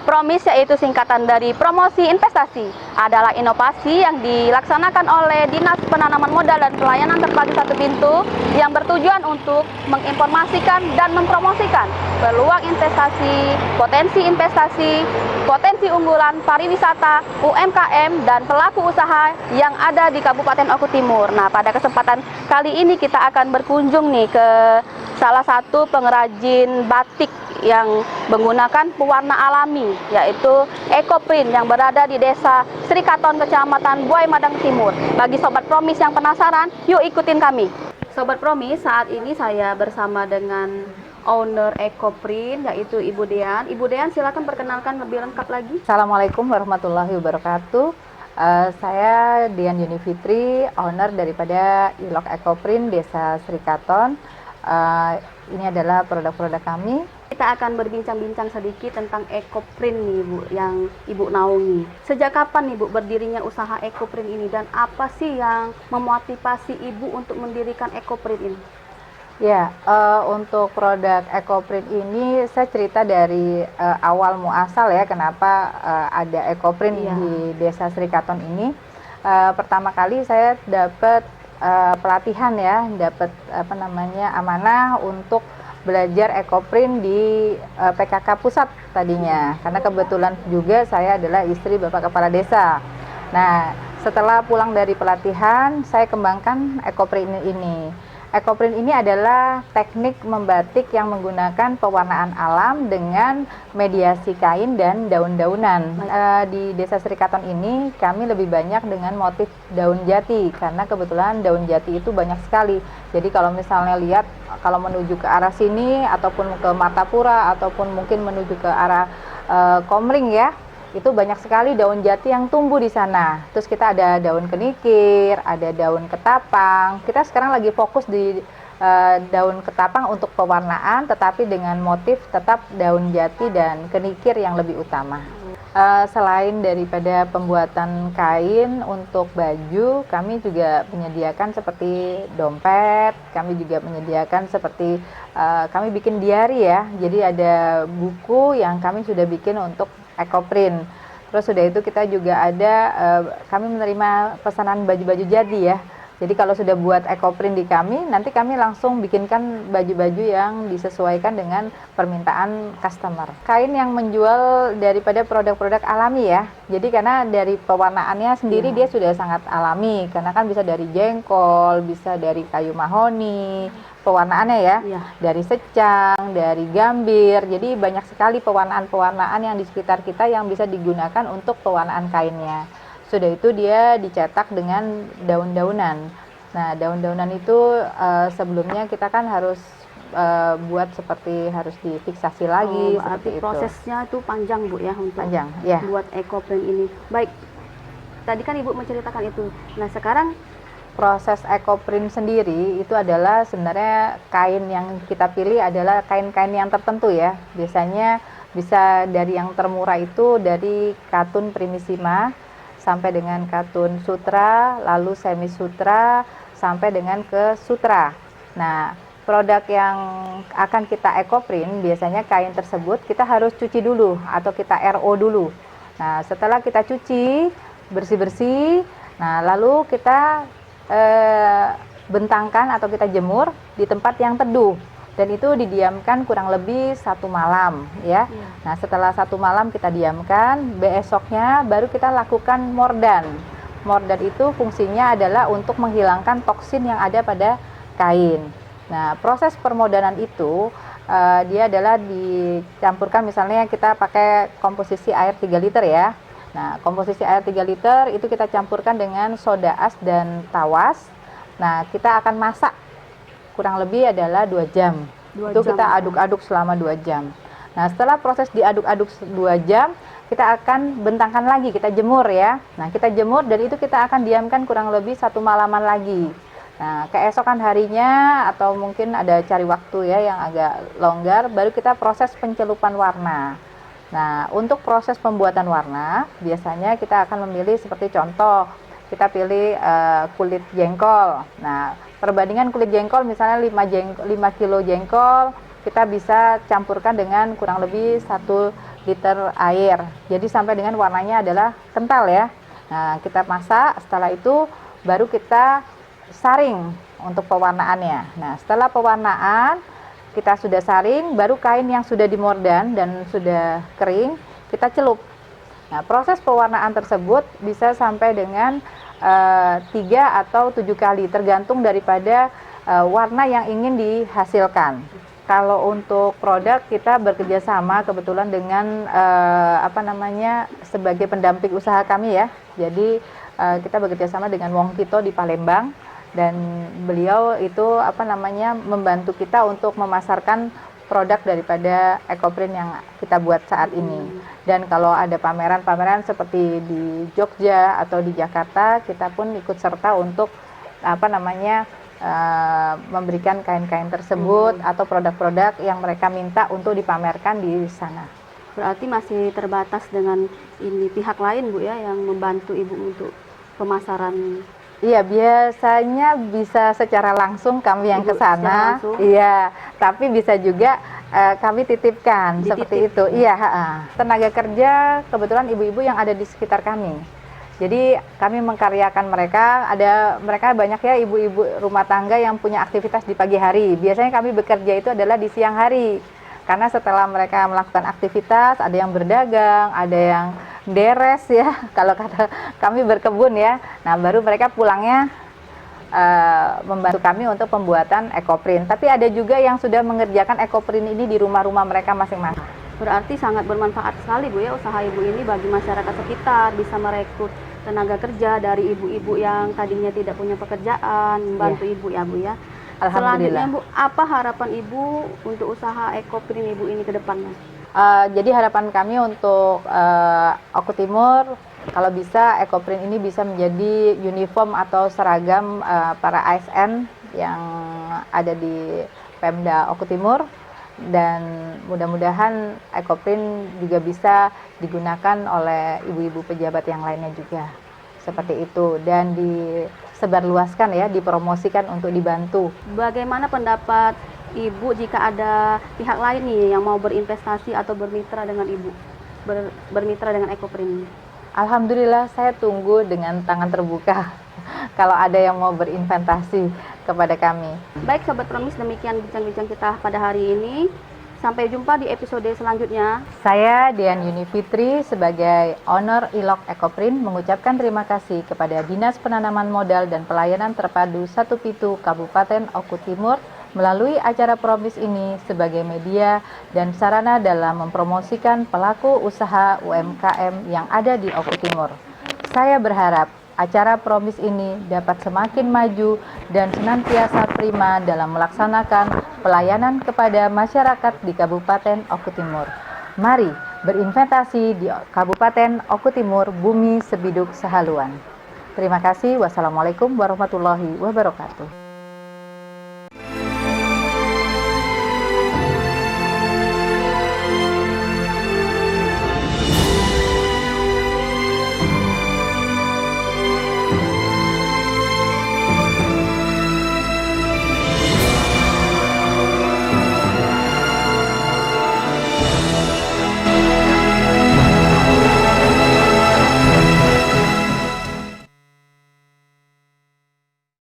PROMIS yaitu singkatan dari promosi investasi, adalah inovasi yang dilaksanakan oleh Dinas Penanaman Modal dan Pelayanan Terpadu Satu Pintu yang bertujuan untuk menginformasikan dan mempromosikan peluang investasi, potensi unggulan pariwisata, UMKM, dan pelaku usaha yang ada di Kabupaten Oku Timur. Nah, pada kesempatan kali ini kita akan berkunjung nih ke salah satu pengrajin batik yang menggunakan pewarna alami, yaitu EcoPrint yang berada di Desa Srikaton, Kecamatan Buai Madang Timur. Bagi Sobat Promis yang penasaran, yuk ikutin kami. Sobat Promis, saat ini saya bersama dengan owner EcoPrint, yaitu Ibu Dean. Ibu Dean, silakan perkenalkan lebih lengkap lagi. Assalamualaikum warahmatullahi wabarakatuh. Saya Dian Yuni Fitri, owner daripada Ilok EcoPrint Desa Srikaton. Ini adalah produk-produk kami. Kita akan berbincang-bincang sedikit tentang EcoPrint nih Bu, yang Ibu naungi. Sejak kapan nih Bu berdirinya usaha EcoPrint ini, dan apa sih yang memotivasi Ibu untuk mendirikan EcoPrint ini? Ya, untuk produk EcoPrint ini saya cerita dari awal muasal ya, kenapa ada EcoPrint di Desa Srikaton ini. Pertama kali saya dapat pelatihan ya, dapat amanah untuk belajar EcoPrint di PKK Pusat tadinya, karena kebetulan juga saya adalah istri Bapak Kepala Desa. Nah, setelah pulang dari pelatihan, saya kembangkan EcoPrint ini. EcoPrint ini adalah teknik membatik yang menggunakan pewarnaan alam dengan mediasi kain dan daun-daunan. Di Desa Srikaton ini kami lebih banyak dengan motif daun jati, karena kebetulan daun jati itu banyak sekali. Jadi kalau misalnya lihat, kalau menuju ke arah sini ataupun ke Martapura ataupun mungkin menuju ke arah Komering ya, itu banyak sekali daun jati yang tumbuh di sana. Terus kita ada daun kenikir, ada daun ketapang. Kita sekarang lagi fokus di daun ketapang untuk pewarnaan, tetapi dengan motif tetap daun jati dan kenikir yang lebih utama. Selain daripada pembuatan kain untuk baju, kami juga menyediakan seperti dompet, kami juga menyediakan seperti kami bikin diary ya. Jadi ada buku yang kami sudah bikin untuk EcoPrint. Terus sudah itu kita juga ada kami menerima pesanan baju-baju jadi ya. Jadi kalau sudah buat EcoPrint di kami, nanti kami langsung bikinkan baju-baju yang disesuaikan dengan permintaan customer. Kain yang menjual daripada produk-produk alami ya. Jadi karena dari pewarnaannya sendiri dia sudah sangat alami, karena kan bisa dari jengkol, bisa dari kayu mahoni, pewarnaannya ya, dari secang, dari gambir. Jadi banyak sekali pewarnaan-pewarnaan yang di sekitar kita yang bisa digunakan untuk pewarnaan kainnya. Sudah itu dia dicetak dengan daun-daunan. Nah, daun-daunan itu sebelumnya kita kan harus buat seperti harus difiksasi lagi. Seperti itu. Prosesnya itu panjang Bu ya untuk buat EcoPrint ini. Baik, tadi kan Ibu menceritakan itu. Nah, sekarang proses EcoPrint sendiri itu adalah sebenarnya kain yang kita pilih adalah kain-kain yang tertentu ya. Biasanya bisa dari yang termurah itu dari katun Primissima sampai dengan katun sutra, lalu semi sutra, sampai dengan ke sutra. Nah, produk yang akan kita EcoPrint biasanya kain tersebut kita harus cuci dulu atau kita RO dulu. Nah, setelah kita cuci bersih-bersih, nah lalu kita bentangkan atau kita jemur di tempat yang teduh, dan itu didiamkan kurang lebih 1 malam ya. Nah, setelah 1 malam kita diamkan, besoknya baru kita lakukan mordan. Mordan itu fungsinya adalah untuk menghilangkan toksin yang ada pada kain. Nah, proses permodanan itu dia adalah dicampurkan, misalnya kita pakai komposisi air 3 liter ya. Nah, komposisi air 3 liter itu kita campurkan dengan soda as dan tawas. Nah, kita akan masak kurang lebih adalah 2 jam. Itu kita aduk-aduk selama 2 jam. Nah, setelah proses diaduk-aduk 2 jam, kita akan bentangkan lagi, kita jemur ya. Nah, kita jemur dan itu kita akan diamkan kurang lebih 1 malaman lagi. Nah, keesokan harinya atau mungkin ada cari waktu ya yang agak longgar, baru kita proses pencelupan warna. Nah, untuk proses pembuatan warna, biasanya kita akan memilih seperti contoh, kita pilih kulit jengkol. Nah, perbandingan kulit jengkol misalnya 5 kilo jengkol, kita bisa campurkan dengan kurang lebih 1 liter air. Jadi sampai dengan warnanya adalah kental ya. Nah, kita masak, setelah itu baru kita saring untuk pewarnaannya. Nah, setelah pewarnaan kita sudah saring, baru kain yang sudah dimordan dan sudah kering kita celup. Nah, proses pewarnaan tersebut bisa sampai dengan 3 atau 7 kali tergantung daripada warna yang ingin dihasilkan. Kalau untuk produk kita bekerja sama kebetulan dengan sebagai pendamping usaha kami ya. Jadi kita bekerja sama dengan Wong Kito di Palembang, dan beliau itu membantu kita untuk memasarkan produk daripada Ecoprint yang kita buat saat ini. Dan kalau ada pameran-pameran seperti di Jogja atau di Jakarta, kita pun ikut serta untuk memberikan kain-kain tersebut atau produk-produk yang mereka minta untuk dipamerkan di sana. Berarti masih terbatas dengan ini pihak lain Bu ya yang membantu Ibu untuk pemasaran. Iya, biasanya bisa secara langsung kami yang ke sana. Iya, tapi bisa juga kami titipkan seperti itu. Iya, tenaga kerja kebetulan ibu-ibu yang ada di sekitar kami. Jadi kami mengkaryakan mereka, mereka banyak ya ibu-ibu rumah tangga yang punya aktivitas di pagi hari. Biasanya kami bekerja itu adalah di siang hari. Karena setelah mereka melakukan aktivitas, ada yang berdagang, ada yang deres ya, kalau kata kami berkebun ya. Nah, baru mereka pulangnya membantu kami untuk pembuatan Ecoprint. Tapi ada juga yang sudah mengerjakan Ecoprint ini di rumah-rumah mereka masing-masing. Berarti sangat bermanfaat sekali Bu ya usaha Ibu ini bagi masyarakat sekitar, bisa merekrut tenaga kerja dari ibu-ibu yang tadinya tidak punya pekerjaan, membantu Ibu ya Bu ya. Alhamdulillah. Selanjutnya Bu, apa harapan Ibu untuk usaha Ecoprint Ibu ini ke depannya? Jadi harapan kami untuk Oku Timur, kalau bisa Ecoprint ini bisa menjadi uniform atau seragam para ASN yang ada di Pemda Oku Timur, dan mudah-mudahan Ecoprint juga bisa digunakan oleh ibu-ibu pejabat yang lainnya juga seperti itu, dan disebarluaskan ya, dipromosikan untuk dibantu. Bagaimana pendapat Ibu jika ada pihak lain nih yang mau berinvestasi atau bermitra dengan Ibu, bermitra dengan Ecoprint? Alhamdulillah, saya tunggu dengan tangan terbuka kalau ada yang mau berinvestasi kepada kami. Baik Sobat Promis, demikian bincang-bincang kita pada hari ini. Sampai jumpa di episode selanjutnya. Saya Dian Yuni Fitri sebagai owner Ilok Ecoprint mengucapkan terima kasih kepada Dinas Penanaman Modal dan Pelayanan Terpadu 1 Pitu Kabupaten Oku Timur melalui acara Promis ini sebagai media dan sarana dalam mempromosikan pelaku usaha UMKM yang ada di Oku Timur. Saya berharap acara Promis ini dapat semakin maju dan senantiasa prima dalam melaksanakan pelayanan kepada masyarakat di Kabupaten Oku Timur. Mari berinvestasi di Kabupaten Oku Timur, Bumi Sebiduk Sehaluan. Terima kasih. Wassalamualaikum warahmatullahi wabarakatuh.